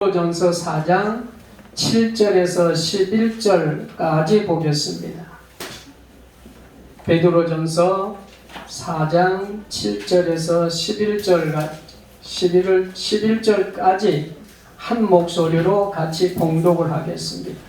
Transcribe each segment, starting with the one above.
베드로전서 4장 7절에서 11절까지 보겠습니다. 베드로전서 4장 7절에서 11절까지 한 목소리로 같이 봉독을 하겠습니다.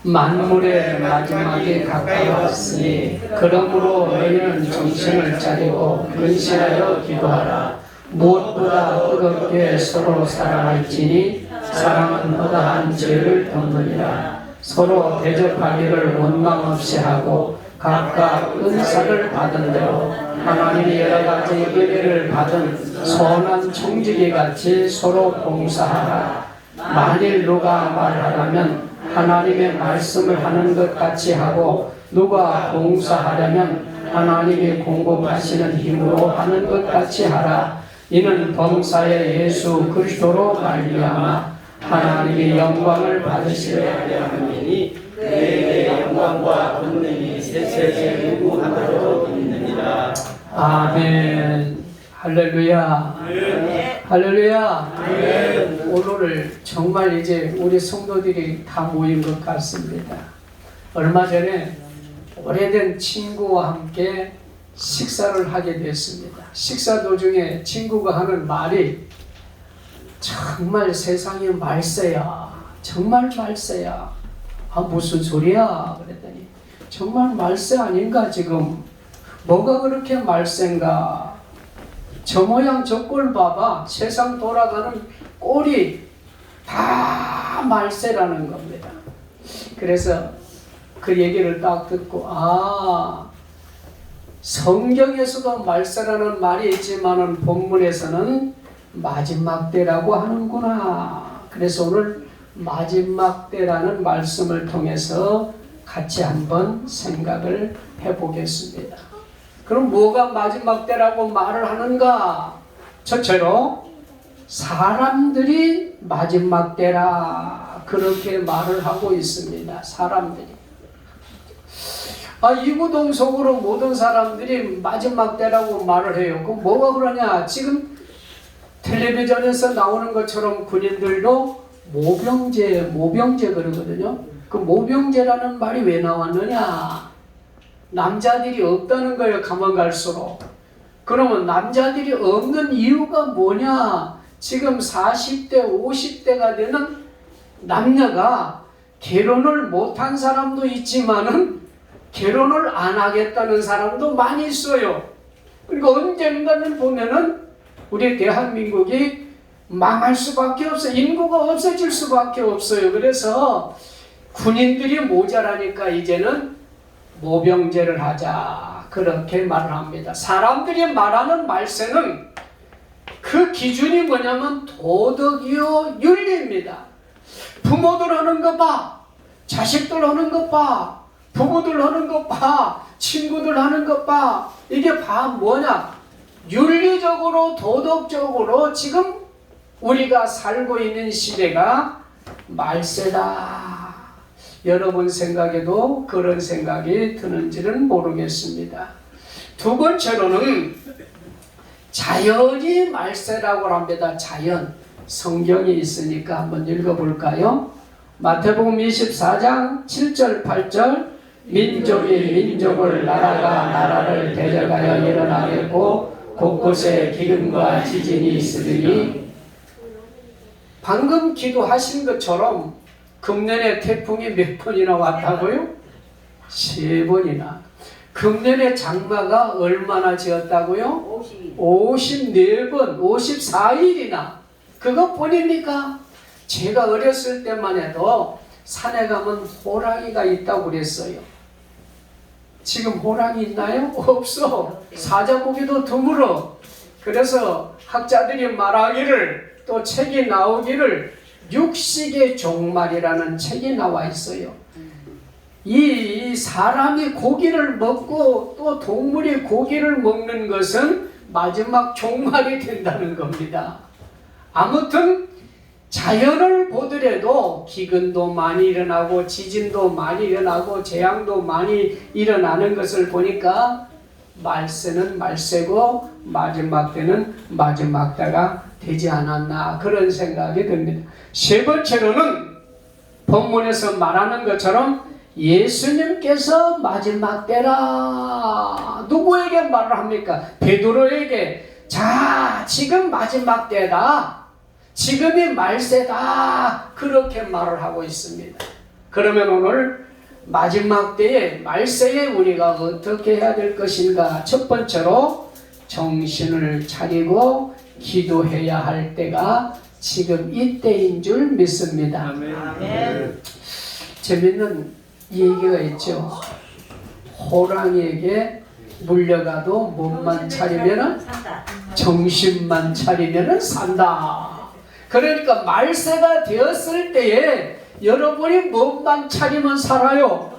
만물의 마지막이 가까웠으니 그러므로 너희는 정신을 차리고 근신하여 기도하라. 무엇보다 뜨겁게 서로 사랑할지니 사랑은 허다한 죄를 덮느니라. 서로 대접하기를 원망 없이 하고 각각 은사를 받은 대로 하나님이 여러 가지 은혜를 받은 선한 청지기 같이 서로 봉사하라. 만일 누가 말하라면 하나님의 말씀을 하는 것 같이 하고 누가 봉사하려면 하나님이 공급하시는 힘으로 하는 것 같이 하라. 이는 범사의 예수 그리스도로 말미암아 하나님이 영광을 받으시려 함이니 그에게 영광과 권능이 세세에 무궁하도록 있느니라. 아멘. 할렐루야. 아멘. 할렐루야. 아멘. 오늘을 정말 이제 우리 성도들이 다 모인 것 같습니다. 얼마 전에 오래된 친구와 함께 식사를 하게 됐습니다. 식사 도중에 친구가 하는 말이 정말 세상에 말세야. 정말 말세야. 아, 무슨 소리야? 그랬더니 정말 말세 아닌가 지금? 뭐가 그렇게 말세인가? 저 모양 저 꼴 봐봐. 세상 돌아가는 꼴이 다 말세라는 겁니다. 그래서 그 얘기를 딱 듣고 성경에서도 말세라는 말이 있지만은 본문에서는 마지막 때라고 하는구나. 그래서 오늘 마지막 때라는 말씀을 통해서 같이 한번 생각을 해보겠습니다. 그럼 뭐가 마지막 때라고 말을 하는가? 첫째로 사람들이 마지막 때라 그렇게 말을 하고 있습니다. 사람들이. 이구동성으로 모든 사람들이 마지막 때라고 말을 해요. 그럼 뭐가 그러냐? 지금 텔레비전에서 나오는 것처럼 군인들도 모병제 그러거든요. 그 모병제라는 말이 왜 나왔느냐? 남자들이 없다는 거예요. 가만 갈수록. 그러면 남자들이 없는 이유가 뭐냐? 지금 40대, 50대가 되는 남녀가 결혼을 못한 사람도 있지만은 결혼을 안 하겠다는 사람도 많이 있어요. 그러니까 언젠가는 보면은 우리 대한민국이 망할 수밖에 없어요. 인구가 없어질 수밖에 없어요. 그래서 군인들이 모자라니까 이제는 모병제를 하자 그렇게 말을 합니다. 사람들이 말하는 말세는 그 기준이 뭐냐면 도덕이요 윤리입니다. 부모들 하는 거 봐. 자식들 하는 거 봐. 부모들 하는 것 봐. 친구들 하는 것 봐. 이게 다 뭐냐? 윤리적으로 도덕적으로 지금 우리가 살고 있는 시대가 말세다. 여러분 생각에도 그런 생각이 드는지는 모르겠습니다. 두 번째로는 자연이 말세라고 합니다. 자연. 성경이 있으니까 한번 읽어볼까요? 마태복음 24장 7절 8절 민족이 민족을 나라가 나라를 대적하여 일어나겠고 곳곳에 기근과 지진이 있으리니 방금 기도하신 것처럼 금년에 태풍이 몇 번이나 왔다고요? 3번이나. 금년에 장마가 얼마나 지었다고요? 54번, 54일이나. 그것뿐입니까? 제가 어렸을 때만 해도 산에 가면 호랑이가 있다고 그랬어요. 지금 호랑이 있나요? 없어. 사자보기도 드물어. 그래서 학자들이 말하기를 또 책이 나오기를 육식의 종말이라는 책이 나와 있어요. 이 사람이 고기를 먹고 또 동물이 고기를 먹는 것은 마지막 종말이 된다는 겁니다. 아무튼 자연을 보더라도 기근도 많이 일어나고 지진도 많이 일어나고 재앙도 많이 일어나는 것을 보니까 말세는 말세고 마지막 때는 마지막 때가 되지 않았나 그런 생각이 듭니다. 세 번째로는 본문에서 말하는 것처럼 예수님께서 마지막 때라. 누구에게 말을 합니까? 베드로에게. 자, 지금 마지막 때다. 지금이 말세다. 그렇게 말을 하고 있습니다. 그러면 오늘 마지막 때에 말세에 우리가 어떻게 해야 될 것인가? 첫 번째로 정신을 차리고 기도해야 할 때가 지금 이때인 줄 믿습니다. 아멘. 재밌는 얘기가 있죠. 호랑이에게 물려가도 몸만 차리면은, 정신만 차리면은 산다. 그러니까 말세가 되었을 때에 여러분이 몸만 차리면 살아요.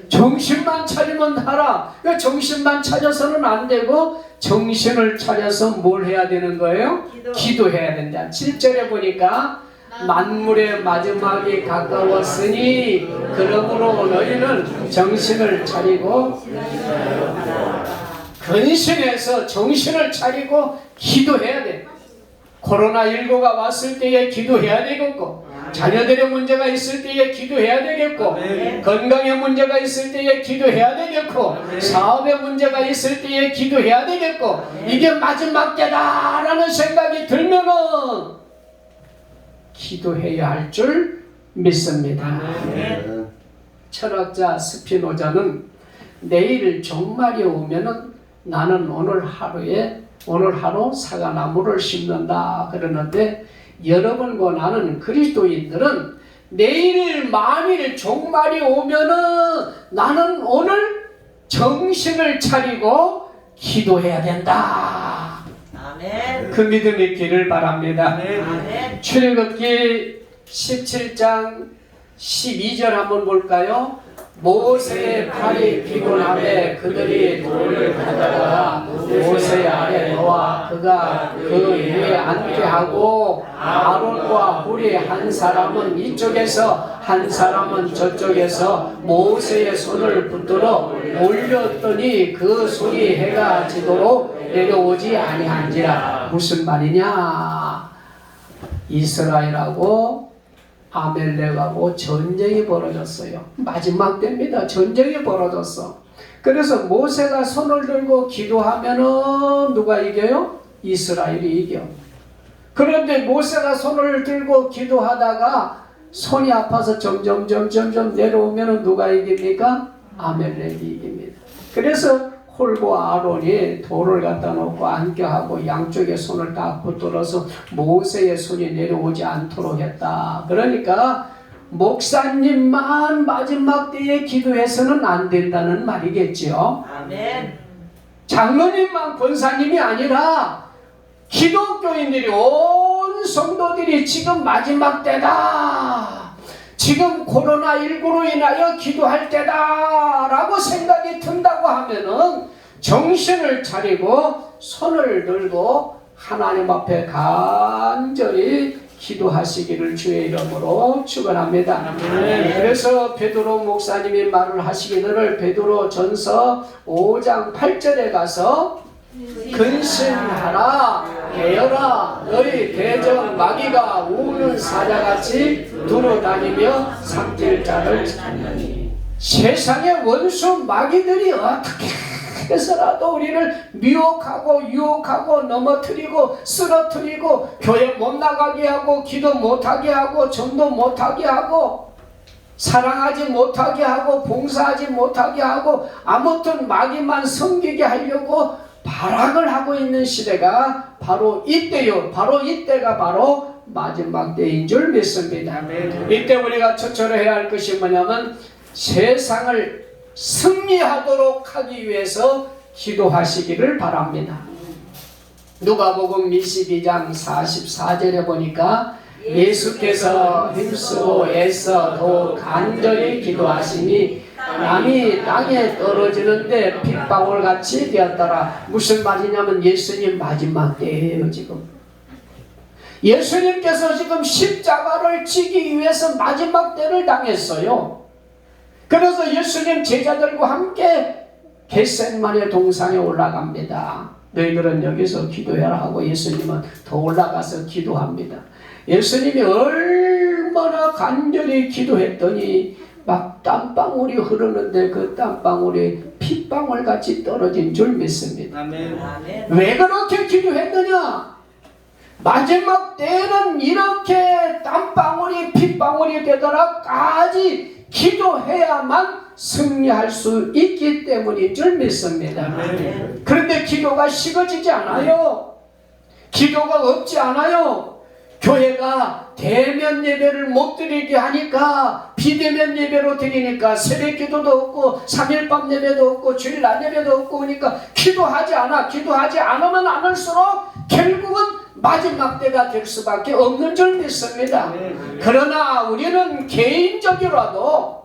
정신만 차리면 살아. 그러니까 정신만 차려서는 안 되고 정신을 차려서 뭘 해야 되는 거예요? 기도해야 된다. 7절에 보니까 만물의 마지막이 가까웠으니 그러므로 너희는 정신을 차리고 근신해서 정신을 차리고 기도해야 돼. 코로나19가 왔을 때에 기도해야 되겠고, 자녀들의 문제가 있을 때에 기도해야 되겠고, 건강의 문제가 있을 때에 기도해야 되겠고, 사업의 문제가 있을 때에 기도해야 되겠고, 이게 마지막 때다라는 생각이 들면은 기도해야 할 줄 믿습니다. 철학자 스피노자는 내일 종말이 오면은 나는 오늘 하루 사과나무를 심는다 그러는데, 여러분과 나는 그리스도인들은 내일 만일 종말이 오면은 나는 오늘 정신을 차리고 기도해야 된다. 아멘. 그 믿음이 있기를 바랍니다. 아멘. 출애굽기 17장 12절 한번 볼까요? 모세의 팔이 피곤하매 그들이 돌을 가져다가 모세 아래 놓아 그가 그 위에 앉게 하고 아론과 훌이 한 사람은 이쪽에서 한 사람은 저쪽에서 모세의 손을 붙들어 올렸더니 그 손이 해가 지도록 내려오지 아니한지라. 무슨 말이냐? 이스라엘하고 아멜렉하고 전쟁이 벌어졌어요. 마지막 때입니다. 전쟁이 벌어졌어. 그래서 모세가 손을 들고 기도하면은 누가 이겨요? 이스라엘이 이겨. 그런데 모세가 손을 들고 기도하다가 손이 아파서 점점 내려오면은 누가 이깁니까? 아멜렉이 이깁니다. 그래서 홀과 아론이 돌을 갖다 놓고 앉게 하고 양쪽에 손을 딱 붙들어서 모세의 손이 내려오지 않도록 했다. 그러니까 목사님만 마지막 때에 기도해서는 안 된다는 말이겠죠. 아멘. 장로님만 권사님이 아니라 기독교인들이 온 성도들이 지금 마지막 때다. 지금 코로나19로 인하여 기도할 때다라고 생각이 든다고 하면은 정신을 차리고 손을 들고 하나님 앞에 간절히 기도하시기를 주의 이름으로 축원합니다. 그래서 베드로 목사님이 말을 하시기를 베드로 전서 5장 8절에 가서 근신하라 깨어라 너희 대적 마귀가 우는 사자같이 두루다니며 삭질 자를 찾느니. 세상의 원수 마귀들이 어떻게 해서라도 우리를 미혹하고 유혹하고 넘어뜨리고 쓰러뜨리고 교회 못 나가게 하고 기도 못하게 하고 전도 못하게 하고 사랑하지 못하게 하고 봉사하지 못하게 하고 아무튼 마귀만 섬기게 하려고 발악을 하고 있는 시대가 바로 이때요. 바로 이때가 바로 마지막 때인 줄 믿습니다. 이때 우리가 첫째로 해야 할 것이 뭐냐면 세상을 승리하도록 하기 위해서 기도하시기를 바랍니다. 누가복음 22장 44절에 보니까 예수께서 힘쓰고 애써 더욱 간절히 기도하시니 남이 땅에 떨어지는데 핏방울같이 되었더라. 무슨 말이냐면 예수님 마지막 때예요. 지금 예수님께서 지금 십자가를 지기 위해서 마지막 때를 당했어요. 그래서 예수님 제자들과 함께 겟셋마네 동산에 올라갑니다. 너희들은 여기서 기도해라 하고 예수님은 더 올라가서 기도합니다. 예수님이 얼마나 간절히 기도했더니 막 땀방울이 흐르는데 그 땀방울이 핏방울 같이 떨어진 줄 믿습니다. 아멘. 아멘. 왜 그렇게 기도했느냐? 마지막 때는 이렇게 땀방울이 핏방울이 되더라까지 기도해야만 승리할 수 있기 때문인 줄 믿습니다. 아멘. 그런데 기도가 식어지지 않아요. 기도가 없지 않아요. 교회가 대면 예배를 못 드리게 하니까 비대면 예배로 드리니까 새벽 기도도 없고 3일밤 예배도 없고 주일 날 예배도 없고 그러니까 기도하지 않으면 않을수록 결국은 마지막 때가 될 수밖에 없는 줄 믿습니다. 그러나 우리는 개인적이라도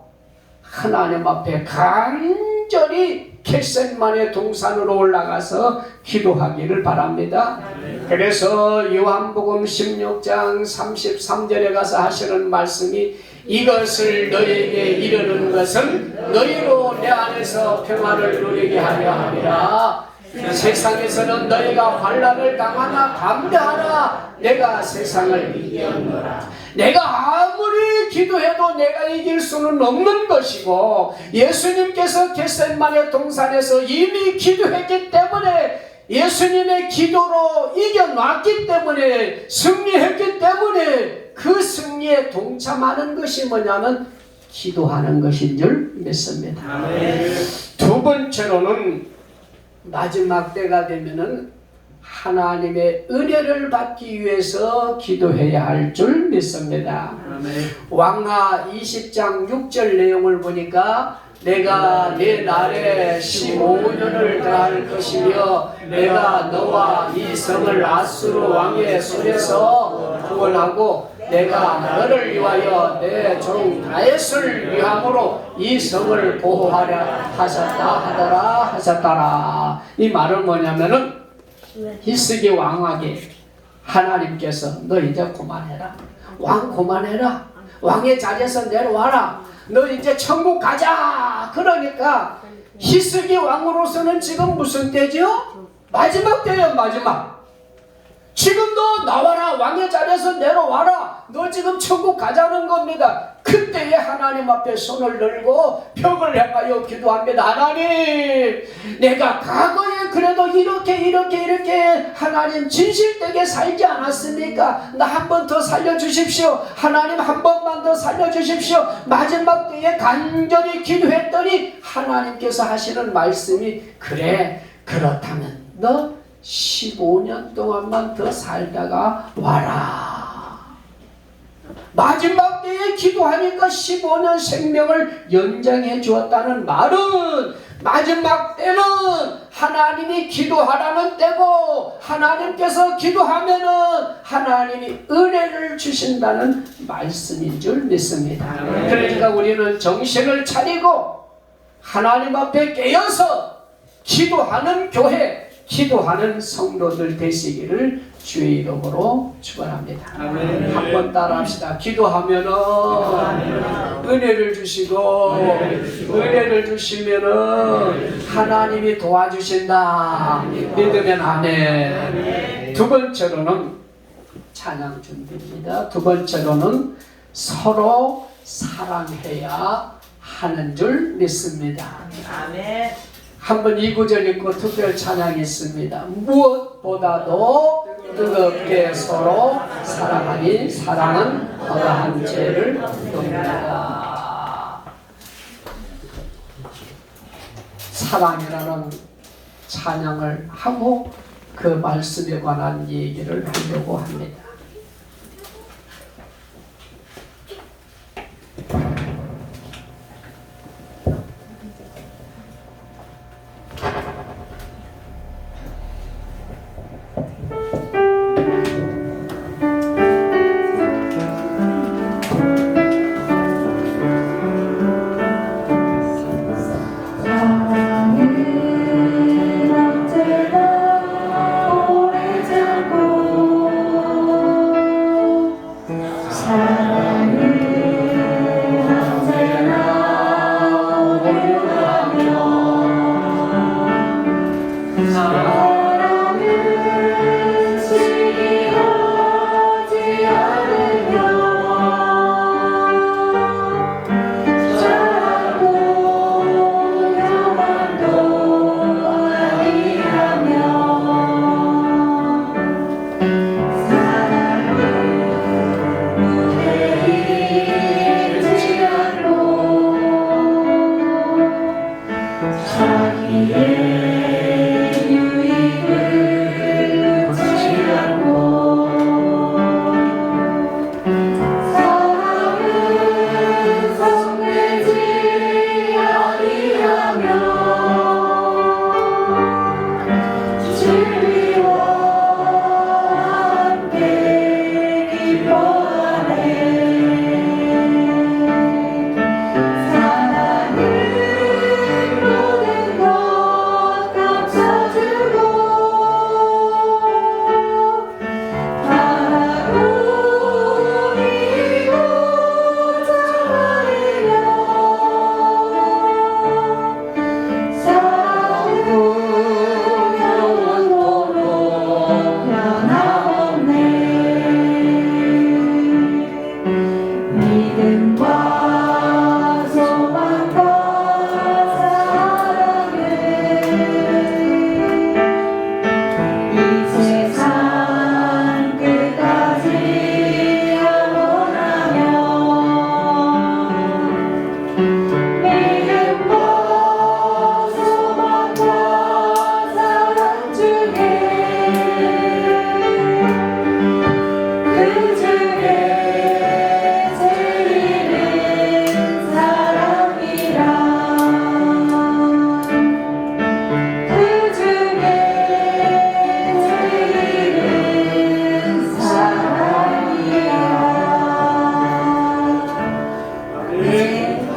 하나님 앞에 간절히 겟셋만의 동산으로 올라가서 기도하기를 바랍니다. 그래서 요한복음 16장 33절에 가서 하시는 말씀이 이것을 너희에게 이르는 것은 너희로 내 안에서 평안을 누리게 하려 함이라. 세상에서는 너희가 환난을 당하나 담대하라. 내가 세상을 이겼노라. 내가 아무리 기도해도 내가 이길 수는 없는 것이고 예수님께서 겟셋마네 동산에서 이미 기도했기 때문에 예수님의 기도로 이겨놨기 때문에 승리했기 때문에 그 승리에 동참하는 것이 뭐냐면 기도하는 것인 줄 믿습니다. 아멘. 두 번째로는 마지막 때가 되면은 하나님의 은혜를 받기 위해서 기도해야 할 줄 믿습니다. 아멘. 왕하 20장 6절 내용을 보니까 내가 내 날에 15년을 더할 것이며 내가 너와 이 성을 아수르 왕의 손에서 구원하고 내가 너를 위하여 내 종 다윗을 위함으로 이 성을 보호하려 하셨더라. 이 말은 뭐냐면은 히스기 왕에게 하나님께서 너 이제 그만해라. 왕 그만해라. 왕의 자리에서 내려와라. 너 이제 천국 가자. 그러니까 히스기 왕으로서는 지금 무슨 때죠? 마지막 때예요. 마지막. 지금도 나와라. 왕의 자리에서 내려와라. 너 지금 천국 가자는 겁니다. 그때에 하나님 앞에 손을 들고 벽을 향하여 기도합니다. 하나님, 내가 과거에 그래도 이렇게 하나님 진실되게 살지 않았습니까? 나 한 번 더 살려주십시오. 하나님 한 번만 더 살려주십시오. 마지막 때에 간절히 기도했더니 하나님께서 하시는 말씀이 그래, 그렇다면 너 15년 동안만 더 살다가 와라. 마지막 때에 기도하니까 15년 생명을 연장해 주었다는 말은 마지막 때는 하나님이 기도하라는 때고 하나님께서 기도하면은 하나님이 은혜를 주신다는 말씀인 줄 믿습니다. 그러니까 우리는 정신을 차리고 하나님 앞에 깨어서 기도하는 교회, 기도하는 성도들 되시기를 주의 이름으로 축원합니다. 한번 따라합시다. 기도하면은 은혜를 주시고 은혜를 주시면은 하나님이 도와주신다. 믿으면 아멘. 두 번째로는 찬양 준비입니다. 두 번째로는 서로 사랑해야 하는 줄 믿습니다. 아멘. 한번 이 구절 읽고 특별 찬양이 있습니다. 무엇보다도 뜨겁게 서로 사랑하니 사랑은 허다한 죄를 돕니다. 사랑이라는 찬양을 하고 그 말씀에 관한 얘기를 하려고 합니다.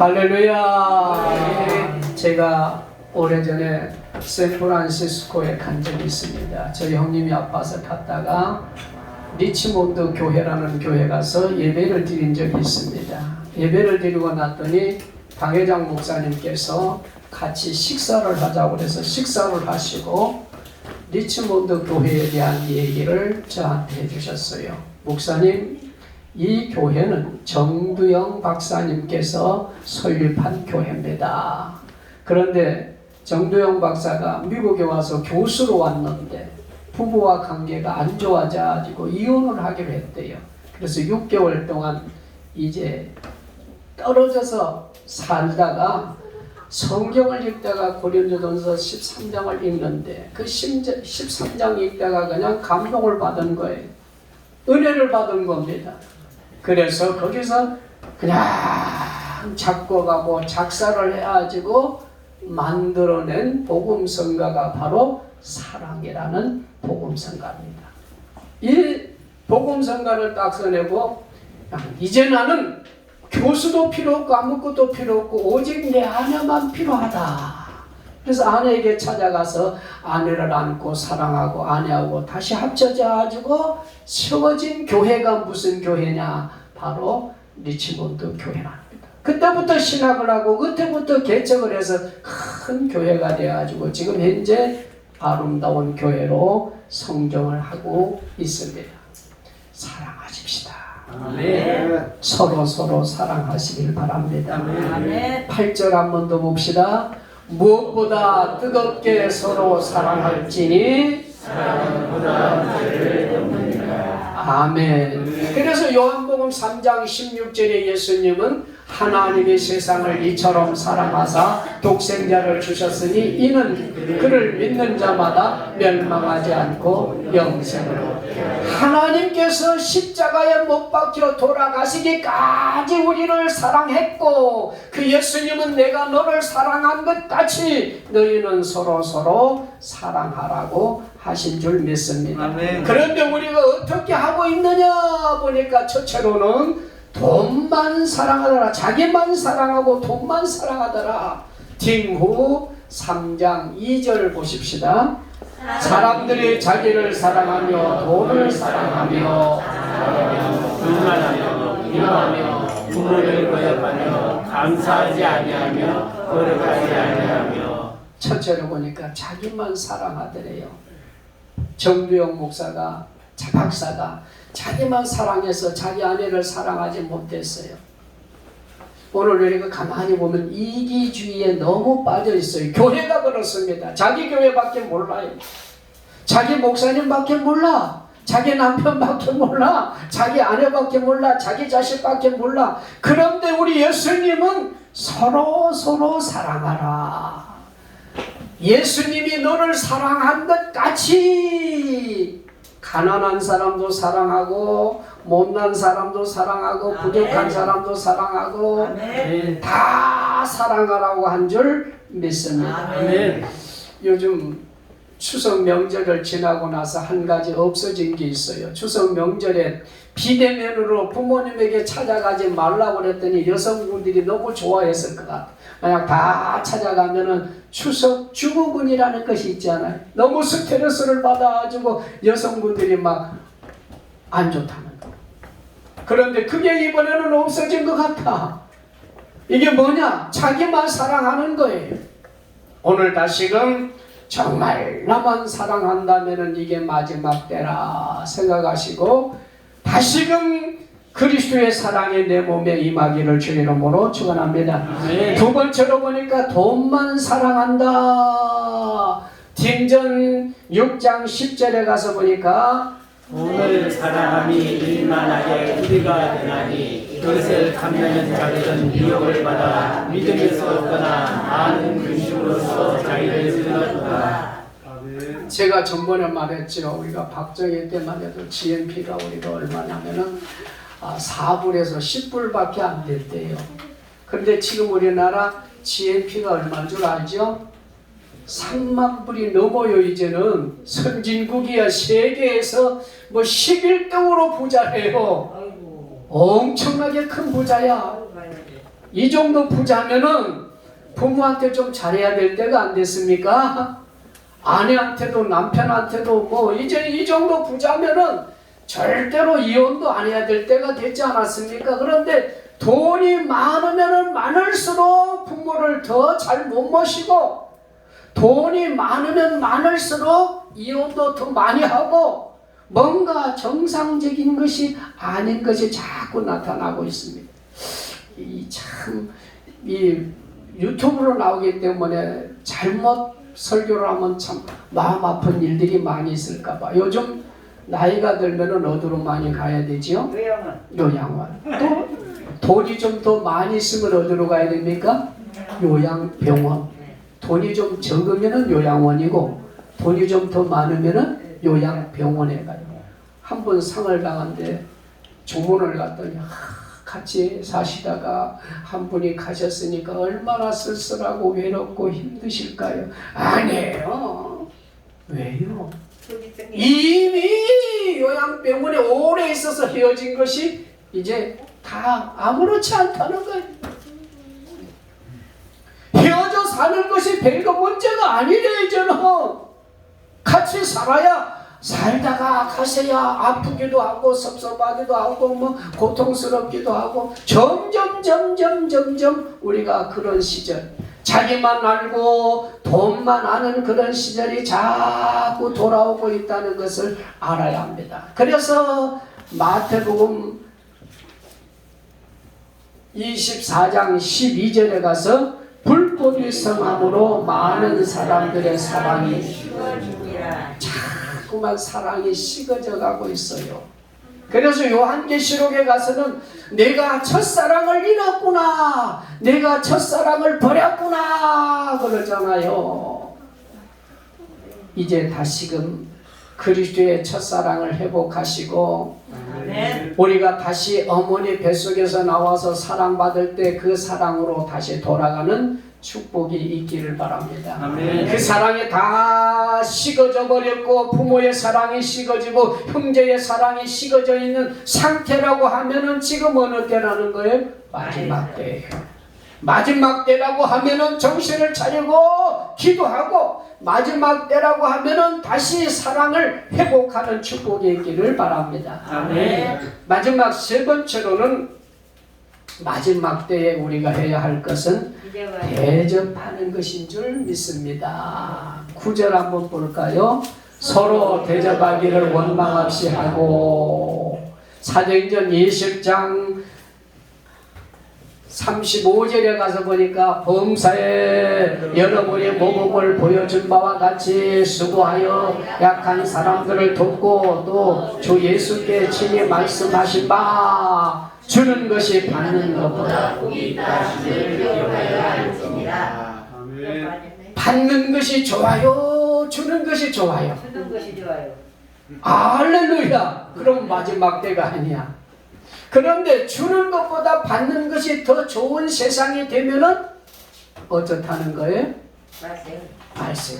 할렐루야. 제가 오래전에 샌프란시스코에 간 적이 있습니다. 저희 형님이 아파서 갔다가 리치몬드 교회라는 교회 가서 예배를 드린 적이 있습니다. 예배를 드리고 났더니 당회장 목사님께서 같이 식사를 하자고 해서 식사를 하시고 리치몬드 교회에 대한 얘기를 저한테 해주셨어요. 목사님, 이 교회는 정두영 박사님께서 설립한 교회입니다. 그런데 정두영 박사가 미국에 와서 교수로 왔는데 부부와 관계가 안 좋아져가지고 이혼을 하기로 했대요. 그래서 6개월 동안 이제 떨어져서 살다가 성경을 읽다가 고린도전서 13장을 읽는데 그 13장 읽다가 그냥 감동을 받은 거예요. 은혜를 받은 겁니다. 그래서 거기서 그냥 작곡하고 작사를 해가지고 만들어낸 복음성가가 바로 사랑이라는 복음성가입니다. 이 복음성가를 딱 써내고 이제 나는 교수도 필요 없고 아무것도 필요 없고 오직 내 아내만 필요하다. 그래서 아내에게 찾아가서 아내를 안고 사랑하고 아내하고 다시 합쳐져 가지고 세워진 교회가 무슨 교회냐? 바로 리치몬드 교회랍니다. 그때부터 신학을 하고 그때부터 개척을 해서 큰 교회가 되어가지고 지금 현재 아름다운 교회로 성장을 하고 있습니다. 사랑하십시다. 아멘. 서로 사랑하시길 바랍니다. 아멘. 8절 한 번 더 봅시다. 무엇보다 뜨겁게 서로 사랑할지니 사랑보다 죄를 덮느니라. 아멘. 그래서 요한복음 3장 16절에 예수님은 하나님이 세상을 이처럼 사랑하사 독생자를 주셨으니 이는 그를 믿는 자마다 멸망하지 않고 영생을 얻게 하리라. 하나님께서 십자가에 못 박혀 돌아가시기까지 우리를 사랑했고 그 예수님은 내가 너를 사랑한 것 같이 너희는 서로 사랑하라고 하신 줄 믿습니다. 아멘. 그런데 우리가 어떻게 하고 있느냐 보니까 첫째로는 돈만 사랑하더라. 자기만 사랑하고 돈만 사랑하더라. 디모데 3장 2절 보십시다. 사람들이 자기를 사랑하며 돈을 사랑하며 불만하며 미워하며 부모를 거역하며 감사하지 아니하며 거룩하지 아니하며. 첫째로 보니까 자기만 사랑하더래요. 정두영 목사가 박사가 자기만 사랑해서 자기 아내를 사랑하지 못했어요. 오늘 우리가 가만히 보면 이기주의에 너무 빠져 있어요. 교회가 그렇습니다. 자기 교회밖에 몰라요. 자기 목사님밖에 몰라. 자기 남편밖에 몰라. 자기 아내밖에 몰라. 자기 자식밖에 몰라. 그런데 우리 예수님은 서로 사랑하라. 예수님이 너를 사랑한 것 같이 가난한 사람도 사랑하고 못난 사람도 사랑하고 부족한 사람도 사랑하고 아멘. 다 사랑하라고 한 줄 믿습니다. 아멘. 요즘 추석 명절을 지나고 나서 한 가지 없어진 게 있어요. 추석 명절에 비대면으로 부모님에게 찾아가지 말라고 그랬더니 여성분들이 너무 좋아했을 것 같아요. 만약 다 찾아가면은 추석 증후군이라는 것이 있잖아요. 너무 스트레스를 받아가지고 여성분들이 막 안 좋다는 거. 그런데 그게 이번에는 없어진 것 같아. 이게 뭐냐? 자기만 사랑하는 거예요. 오늘 다시금 정말 나만 사랑한다면은 이게 마지막 때라 생각하시고 다시금 그리스도의 사랑이 내 몸에 임하기를 주의 이름으로 축원합니다. 아멘. 두 번째로 보니까 돈만 사랑한다. 딩전 6장 10절에 가서 보니까 오늘 사랑함이 일만하게 우리가 되나니 이것을 탐내는 자들은 미혹을 받아 믿음에서 얻거나 많은 근심으로써 자기를 쓰러졌다. 제가 전번에 말했죠. 우리가 박정희 때만 해도 GNP가 우리가 얼마냐면은 4불에서 10불밖에 안 됐대요. 그런데 지금 우리나라 GNP가 얼마인 줄 알죠? 3만 불이 넘어요. 이제는 선진국이야. 세계에서 뭐 11등으로 부자래요. 엄청나게 큰 부자야. 이 정도 부자면은 부모한테 좀 잘해야 될 때가 안 됐습니까? 아내한테도 남편한테도 뭐 이제 이 정도 부자면은 절대로 이혼도 안 해야 될 때가 됐지 않았습니까? 그런데 돈이 많으면은 많을수록 부모를 더 잘 못 모시고, 돈이 많으면 많을수록 이혼도 더 많이 하고, 뭔가 정상적인 것이 아닌 것이 자꾸 나타나고 있습니다. 이 유튜브로 나오기 때문에 잘못 설교를 하면 참 마음 아픈 일들이 많이 있을까봐 요즘 나이가 들면은 어디로 많이 가야 되지요? 요양원. 또 돈이 좀 더 많이 있으면 어디로 가야 됩니까? 요양병원. 돈이 좀 적으면은 요양원이고, 돈이 좀 더 많으면은 요양병원에 가요. 한 번 상을 당한데 주문을 갔더니 같이 사시다가 한 분이 가셨으니까 얼마나 쓸쓸하고 외롭고 힘드실까요? 아니에요. 왜요? 이미 요양병원에 오래 있어서 헤어진 것이 이제 다 아무렇지 않다는 거예요. 헤어져 사는 것이 별거 문제가 아니래. 이제는 같이 살다가 가셔야 아프기도 하고 섭섭하기도 하고 뭐 고통스럽기도 하고, 점점 우리가 그런 시절, 자기만 알고 돈만 아는 그런 시절이 자꾸 돌아오고 있다는 것을 알아야 합니다. 그래서 마태복음 24장 12절에 가서 불법이 성함으로 많은 사람들의 사랑이 자꾸만 사랑이 식어져 가고 있어요. 그래서 요한계시록에 가서는 내가 첫사랑을 잃었구나, 내가 첫사랑을 버렸구나 그러잖아요. 이제 다시금 그리스도의 첫사랑을 회복하시고, 우리가 다시 어머니 뱃속에서 나와서 사랑받을 때 그 사랑으로 다시 돌아가는 축복이 있기를 바랍니다. 아멘. 그 사랑이 다 식어져 버렸고, 부모의 사랑이 식어지고 형제의 사랑이 식어져 있는 상태라고 하면은 지금 어느 때라는 거예요? 마지막 때예요. 마지막 때라고 하면은 정신을 차리고 기도하고, 마지막 때라고 하면은 다시 사랑을 회복하는 축복이 있기를 바랍니다. 아멘. 마지막 세 번째로는, 마지막 때에 우리가 해야 할 것은 대접하는 것인 줄 믿습니다. 9절 한번 볼까요? 서로 대접하기를 원망없이 하고. 사도행전 20장 35절에 가서 보니까 범사에 여러분이 모범을 보여준 바와 같이 수고하여 약한 사람들을 돕고, 또 주 예수께 친히 말씀하신 바 주는 것이 받는 것보다 복이 있다 하심을 기억하여 할지니라. 받는 것이 좋아요, 주는 것이 좋아요. 주는 것이 좋아요. 할렐루야. 그럼 마지막 때가 아니야. 그런데 주는 것보다 받는 것이 더 좋은 세상이 되면은 어떻다는 거예요? 말씀.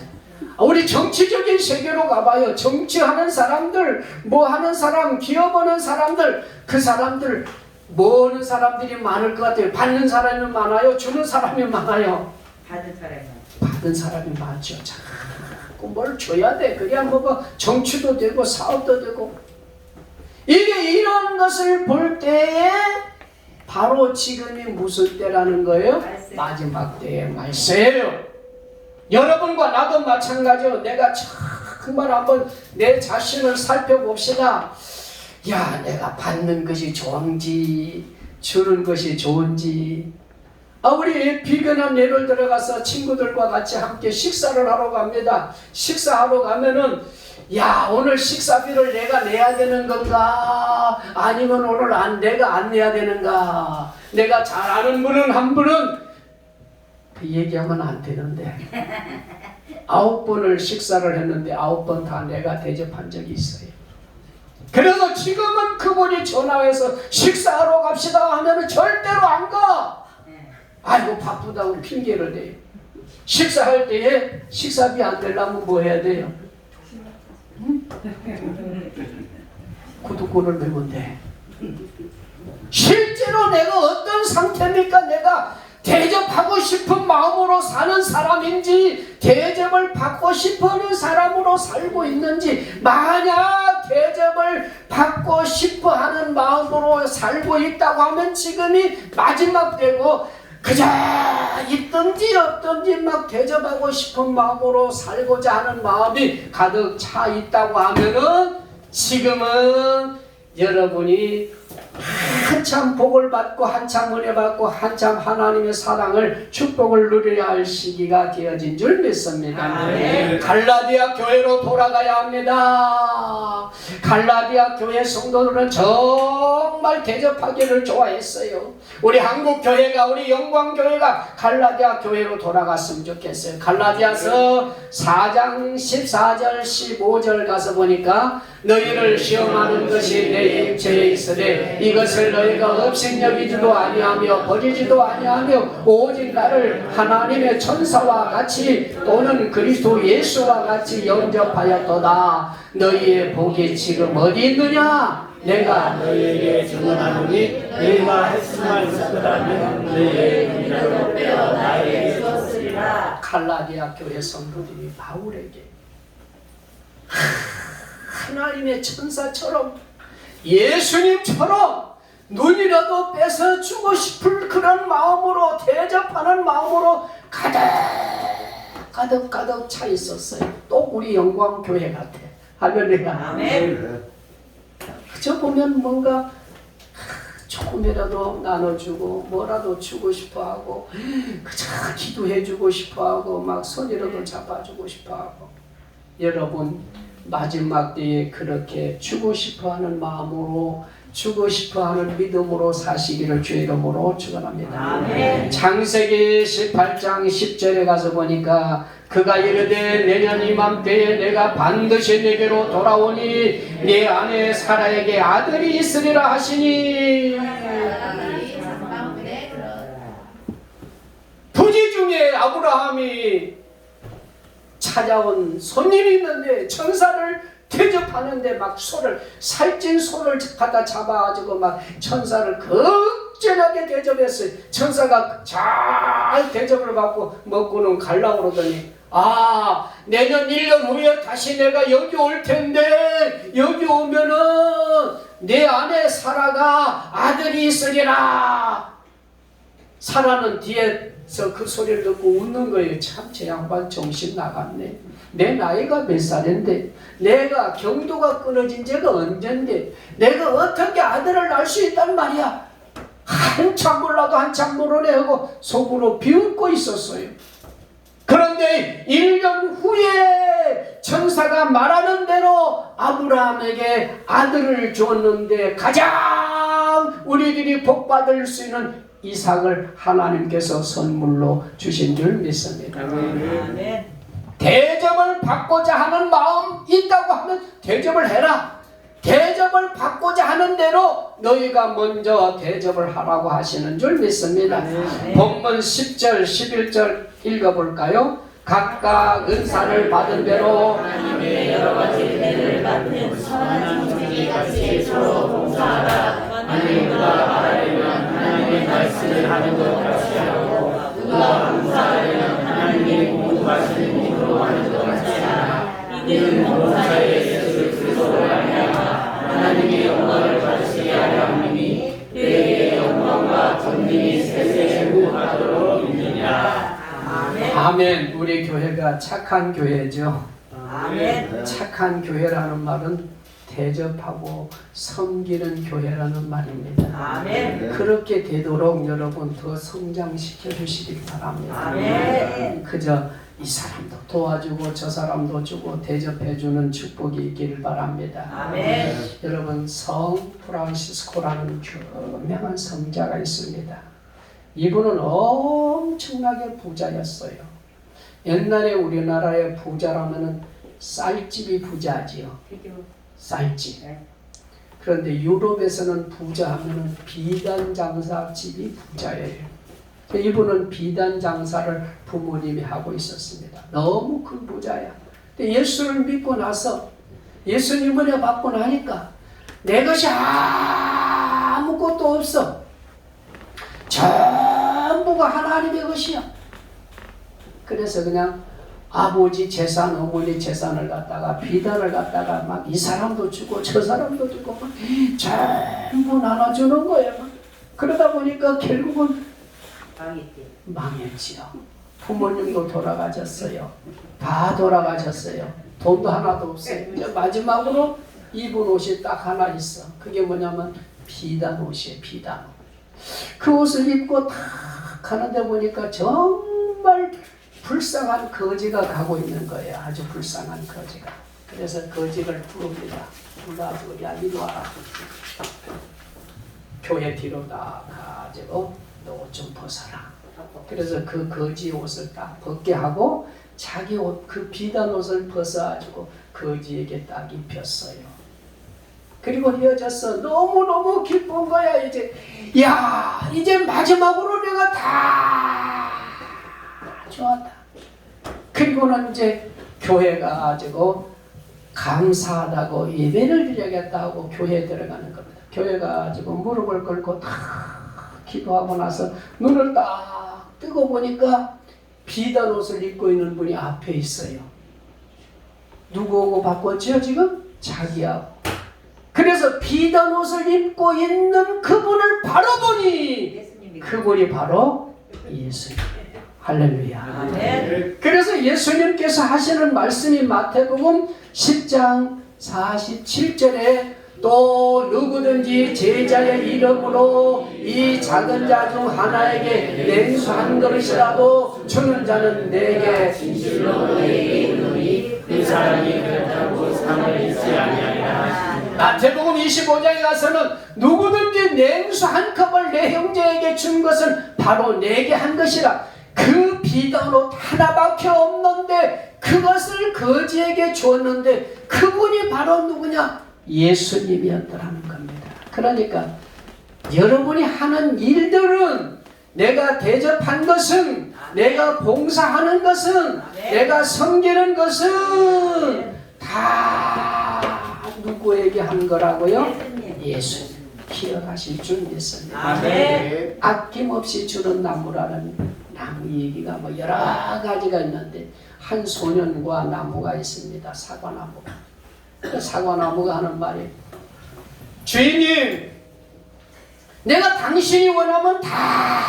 우리 정치적인 세계로 가봐요. 정치하는 사람들, 뭐 하는 사람, 기업하는 사람들, 그 사람들 뭐 하는 사람들이 많을 것 같아요? 받는 사람이 많아요? 주는 사람이 많아요? 받은 사람이 많죠. 자꾸 뭘 줘야 돼. 그래야 뭐가 정치도 되고 사업도 되고. 이게 이런 것을 볼 때에 바로 지금이 무슨 때라는 거예요? 마지막 때의 말세예요. 여러분과 나도 마찬가지로 내가 정말 한번 내 자신을 살펴봅시다. 야, 내가 받는 것이 좋은지 주는 것이 좋은지. 우리 비근한 예를 들어가서 친구들과 같이 함께 식사를 하러 갑니다. 식사하러 가면은, 야, 오늘 식사비를 내가 내야 되는 건가? 아니면 오늘 내가 안 내야 되는가? 내가 잘 아는 분은 한 분은 그 얘기하면 안 되는데 9번을 식사를 했는데 9번 다 내가 대접한 적이 있어요. 그래서 지금은 그분이 전화해서 식사하러 갑시다 하면은 절대로 안 가. 아이고 바쁘다고 핑계를 대요. 식사할 때에 식사비 안 되려면 뭐 해야 돼요? 구독권을 내면 돼. 실제로 내가 어떤 상태입니까? 내가 대접하고 싶은 마음으로 사는 사람인지 대접을 받고 싶어하는 사람으로 살고 있는지, 만약 대접을 받고 싶어하는 마음으로 살고 있다고 하면 지금이 마지막 때고, 그저 있든지 없든지 막 대접하고 싶은 마음으로 살고자 하는 마음이 가득 차 있다고 하면은 지금은 여러분이 한참 복을 받고 한참 은혜 받고 한참 하나님의 사랑을 축복을 누려야 할 시기가 되어진 줄 믿습니다. 아멘. 갈라디아 교회로 돌아가야 합니다. 갈라디아 교회 성도들은 정말 대접하기를 좋아했어요. 우리 한국 교회가, 우리 영광 교회가 갈라디아 교회로 돌아갔으면 좋겠어요. 갈라디아서 4장 14절 15절 가서 보니까 너희를 시험하는 것이 내 입체에 있으되 이것을 너희가 업신여기지도 아니하며 버리지도 아니하며 오직 나를 하나님의 천사와 같이 또는 그리스도 예수와 같이 영접하였도다. 너희의 복이 지금 어디 있느냐? 내가 너희에게 증언하노니 너희가 했음을 있었더라면 너희의 미래로 빼어 나에게 주었으리라. 갈라디아 교회 성도들이 바울에게 하나님의 천사처럼 예수님처럼 눈이라도 뺏어 주고 싶을 그런 마음으로, 대접하는 마음으로 가득 차 있었어요. 또 우리 영광교회 같아. 할렐루야. 아멘. 그저 보면 뭔가 조금이라도 나눠주고 뭐라도 주고 싶어하고 그저 기도해주고 싶어하고 막 손이라도 잡아주고 싶어하고. 여러분, 마지막 때에 그렇게 주고 싶어하는 마음으로, 주고 싶어하는 믿음으로 사시기를 주의 이름으로 축원합니다. 아멘. 창세기 18장 10절에 가서 보니까 그가 이르되 내년 이맘때에 내가 반드시 내게로 돌아오니 내 아내 사라에게 아들이 있으리라 하시니, 부지 중에 아브라함이 찾아온 손님이 있는데 천사를 대접하는데 막 소를, 살찐 소를 갖다 잡아가지고 막 천사를 극진하게 대접했어요. 천사가 잘 대접을 받고 먹고는 가려고 그러더니, 아, 내년 1년 후에 다시 내가 여기 올 텐데 여기 오면은 내 아내 사라가 아들이 있으리라. 사라는 뒤에서 그 소리를 듣고 웃는 거예요. 참, 제 양반 정신 나갔네. 내 나이가 몇 살인데, 내가 경도가 끊어진 지가 언젠데, 내가 어떻게 아들을 낳을 수 있단 말이야. 한참 몰라도 한참 모르네 하고 속으로 비웃고 있었어요. 그런데 1년 후에 천사가 말하는 대로 아브라함에게 아들을 주었는데, 가장 우리들이 복받을 수 있는 이삭을 하나님께서 선물로 주신 줄 믿습니다. 아멘. 대접을 받고자 하는 마음 있다고 하면 대접을 해라. 대접을 받고자 하는 대로 너희가 먼저 대접을 하라고 하시는 줄 믿습니다. 본문 10절 11절 읽어볼까요? 각각 은사를 받은 대로 하나님의 여러 가지 은혜를 받는 선한 종이 같이 서로 봉사하라. 만일 누가 말하려면 하나님의 말씀을 하는 것 같이 하고 누가 봉사하려면 하나님의 공부하시는 힘으로 하는 것 같이 하라. 이는 봉사의 예수 그리스도로 말미암아 하나님의 영광을 받으시게 하려 함이니 그에게 영광과 존귀이 세세 무하도록 있느니라. 아멘. 아멘. 우리 교회가 착한 교회죠. 아멘. 착한 교회라는 말은 대접하고 섬기는 교회라는 말입니다. 아멘. 그렇게 되도록 여러분 더 성장시켜 주시기 바랍니다. 아멘. 그저 이 사람도 도와주고 저 사람도 주고 대접해 주는 축복이 있기를 바랍니다. 아멘. 여러분, 성 프란시스코라는 유명한 성자가 있습니다. 이분은 엄청나게 부자였어요. 옛날에 우리나라의 부자라면은 쌀집이 부자지요. 쌀집. 그런데 유럽에서는 부자하면은 비단 장사집이 부자예요. 이분은 비단 장사를 부모님이 하고 있었습니다. 너무 큰 부자야. 근데 예수를 믿고 나서 예수님 은혜 받고 나니까 내 것이 아무것도 없어. 저 하나님의 것이야. 그래서 그냥 아버지 재산, 어머니 재산을 갖다가 비단을 갖다가 막 이 사람도 주고 저 사람도 주고 막 전부 나눠주는 거예요. 그러다 보니까 결국은 망했지요. 부모님도 돌아가셨어요. 다 돌아가셨어요. 돈도 하나도 없어요. 이제 마지막으로 입은 옷이 딱 하나 있어. 그게 뭐냐면 비단 옷이에요. 비단 옷. 그 옷을 입고 탁 가는데 보니까 정말 불쌍한 거지가 가고 있는 거예요. 아주 불쌍한 거지가. 그래서 거지를 부릅니다. 불러가지고 야 이리 와라. 교회 뒤로 다 가지고 너 옷 좀 벗어라. 그래서 그 거지 옷을 딱 벗게 하고 자기 옷, 그 비단 옷을 벗어가지고 거지에게 딱 입혔어요. 그리고 헤어졌어. 너무너무 기쁜 거야. 이제 야 이제 마지막으로 내가 다 좋았다. 그리고는 이제 교회 가지고 감사하다고 예배를 드려야겠다고 교회에 들어가는 겁니다. 교회 가지고 무릎을 꿇고 다 기도하고 나서 눈을 딱 뜨고 보니까 비단 옷을 입고 있는 분이 앞에 있어요. 누구하고 바꿨죠 지금? 자기하고. 그래서 비단 옷을 입고 있는 그분을 바라보니 그분이 바로 예수님이에요. 할렐루야. 아멘. 그래서 예수님께서 하시는 말씀이 마태복음 10장 47절에 또 누구든지 제자의 이름으로 이 작은 자 중 하나에게 냉수 한 그릇이라도 주는 자는 내게 진실로 너희에게 이르노니 그 사람이 그렇다고 상을 잊지 아니하리라. 마태복음 25장에 가서는 누구든지 냉수 한 컵을 내 형제에게 준 것은 바로 내게 한 것이라. 그 비단옷 하나밖에 없는데 그것을 거지에게 주었는데 그분이 바로 누구냐? 예수님이었더라는 겁니다. 그러니까 여러분이 하는 일들은 내가 대접한 것은 내가 봉사하는 것은 내가 섬기는 것은 다 누구에게 한 거라고요? 예수님. 기억하실 줄 믿습니다. 아멘. 아낌없이 주는 나무라는 나무 얘기가 뭐 여러 가지가 있는데 한 소년과 나무가 있습니다. 사과나무가. 그 사과나무가 하는 말이 주인님 내가 당신이 원하면 다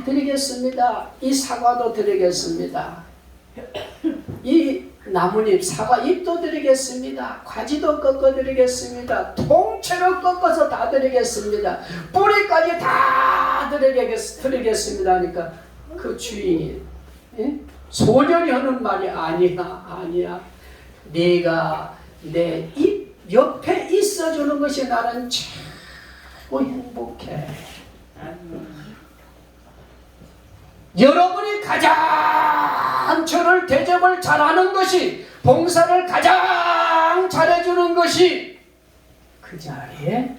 드리겠습니다. 이 사과도 드리겠습니다. 이 나뭇잎 사과잎도 드리겠습니다. 가지도 꺾어 드리겠습니다. 통째로 꺾어서 다 드리겠습니다. 뿌리까지 다 드리겠습니다 하니까 그 주인이 소년이 하는 말이 아니야. 네가 내 입 옆에 있어주는 것이 나는 최고 행복해. 여러분이 가장 저를 대접을 잘하는 것이 봉사를 가장 잘해주는 것이 그 자리에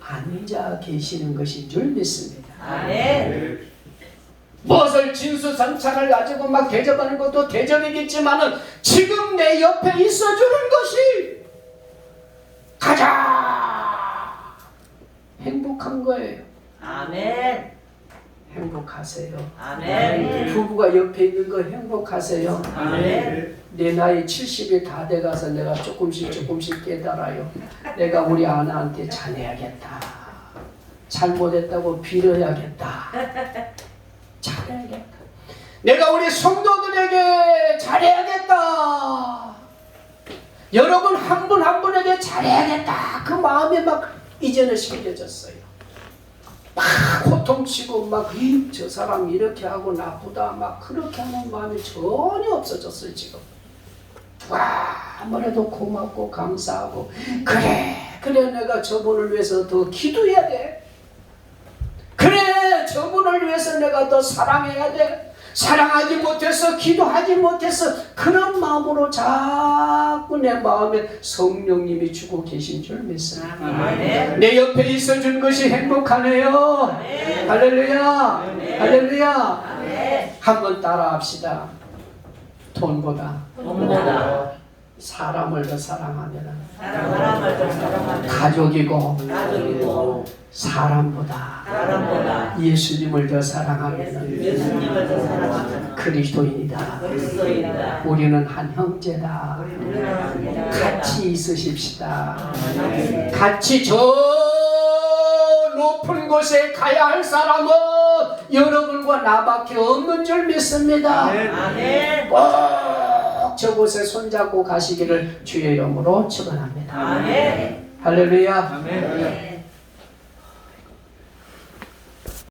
앉아 계시는 것인 줄 믿습니다. 아멘. 무엇을 진수성찬을 가지고 막 대접하는 것도 대접이겠지만은 지금 내 옆에 있어주는 것이 가장 행복한 거예요. 아멘. 행복하세요. 아멘. 부부가 옆에 있는 거 행복하세요. 아멘. 내 나이 70이 다 돼가서 내가 조금씩 깨달아요. 내가 우리 아내한테 잘해야겠다. 잘못했다고 빌어야겠다. 잘해야겠다. 내가 우리 성도들에게 잘해야겠다. 여러분 한 분 한 분에게 잘해야겠다. 그 마음이 막 이제는 생겨졌어요. 막 호통치고 막 저 사람 이렇게 하고 나쁘다 막 그렇게 하는 마음이 전혀 없어졌어요 지금. 아무래도 고맙고 감사하고 그래 내가 저분을 위해서 더 기도해야 돼. 그래 저분을 위해서 내가 더 사랑해야 돼. 사랑하지 못해서 기도하지 못해서 그런 마음으로 자꾸 내 마음에 성령님이 주고 계신 줄 믿습니다. 아멘. 내 옆에 있어준 것이 행복하네요. 아멘. 할렐루야. 아멘. 할렐루야. 아멘. 한번 따라합시다. 돈보다 사람을 더 사랑하면 사람을 더 사랑하면 가족이고 가족이고 사람보다 사람보다 예수님을 더 사랑하면 예수님을 더 사랑하는 그리스도인이다. 그리스도인이다. 우리는 한 형제다. 같이 있으십시다. 같이 저 높은 곳에 가야 할 사람은 여러분과 나밖에 없는 줄 믿습니다. 아멘. 꼭 저곳에 손잡고 가시기를 주의 이름으로 축원합니다. 아멘. 할렐루야. 아멘.